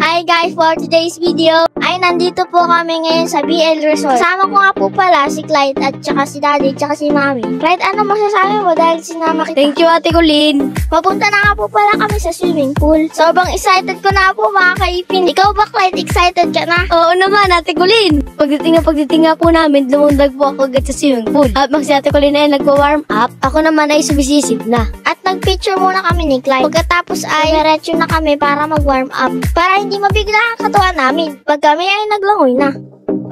Hi guys, for today's video ay nandito po kami ngayon sa BL Resort. Kasama ko nga po pala si Clyde at saka si Daddy at saka si Mami. Clyde, ano masasabi mo dahil sinama kita? Thank you, Ate Colleen. Papunta na nga po pala kami sa swimming pool. Sobrang excited ko na po mga kaipin. Ikaw ba Clyde, excited ka na? Oo naman, Ate Colleen. Pagdating nga po namin, lumundag po ako agad sa swimming pool. At si Ate Colleen ay nagwa-warm up, ako naman ay sumisisip na. At nag-picture muna kami ni Clyde. Pagkatapos ay diretso na kami para mag-warm up. Para hindi mabigla ang katawan namin. Pag kami ay naglangoy na.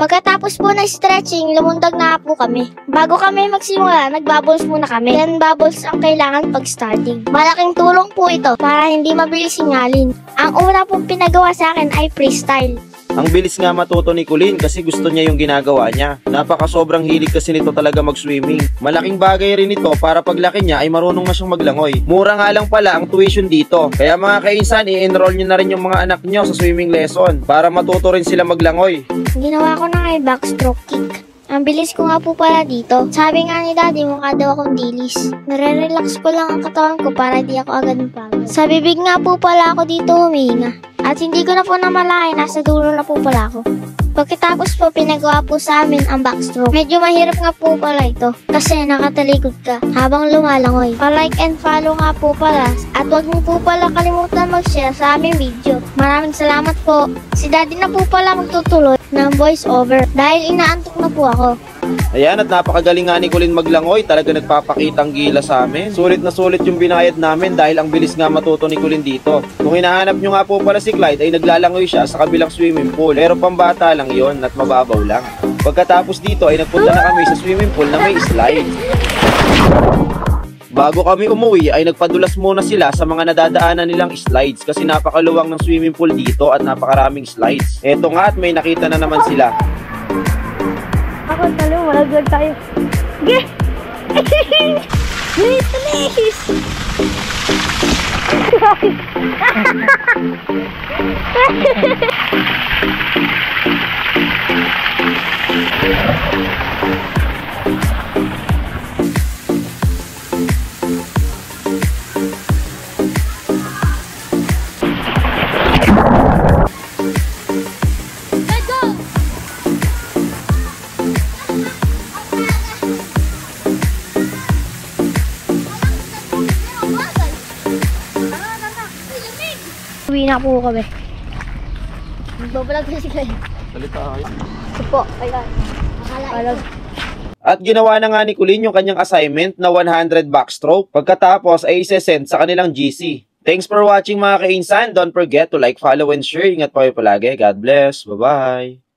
Pagkatapos po na stretching, lumundag na po kami. Bago kami magsimula, nagbubbles muna kami. 10 bubbles ang kailangan pag starting. Malaking tulong po ito para hindi mabilis singalin. Ang una pong pinagawa sa akin ay freestyle. Ang bilis nga matuto ni Colleen kasi gusto niya yung ginagawa niya. Sobrang hilig kasi nito talaga mag-swimming. Malaking bagay rin ito para paglaki niya ay marunong na siyang maglangoy. Mura nga lang pala ang tuition dito. Kaya mga kainsan, i-enroll niyo na rin yung mga anak niyo sa swimming lesson para matuto rin sila maglangoy. Ginawa ko na kay backstroke kick. Ang bilis ko nga po pala dito. Sabi nga ni Daddy, mukha daw akong dilis. Nare-relax ko lang ang katawan ko para di ako agad mapagod. Sa bibig nga po pala ako dito humihinga. At hindi ko na po namalayan, nasa dulo na po pala ako. Pagkatapos po, pinagawa po sa amin ang backstroke. Medyo mahirap nga po pala ito kasi nakatalikod ka habang lumalangoy. Pa-like and follow nga po pala. At huwag mo po pala kalimutan mag-share sa aming video. Maraming salamat po. Si Daddy na po pala magtutuloy ng voice over dahil inaantok na po ako. Ayan, at napakagaling nga ni Colleen maglangoy. Talaga nagpapakitang gila sa amin. Sulit na sulit yung binayad namin dahil ang bilis nga matuto ni Colleen dito. Kung hinahanap nyo nga po pala si Clyde ay naglalangoy siya sa kabilang swimming pool. Pero pambata lang yon at mababaw lang. Pagkatapos dito ay nagpunta na kami sa swimming pool na may slide. Bago kami umuwi ay nagpadulas muna sila sa mga nadadaanan nilang slides kasi napakaluwang ng swimming pool dito at napakaraming slides. Eto nga at may nakita na naman sila. Ako, talo, malaglag tayo. Okay. Bilis! Uwi na po kami. Magbabalag na si Clyde. Salita kayo. Ito po, ayan. Akala At ginawa na nga ni Colleen yung kanyang assignment na 100 backstroke. Pagkatapos ay isesend sa kanilang GC. Thanks for watching mga kainsan. Don't forget to like, follow, and share. Ingat po kayo palagi. God bless. Bye-bye.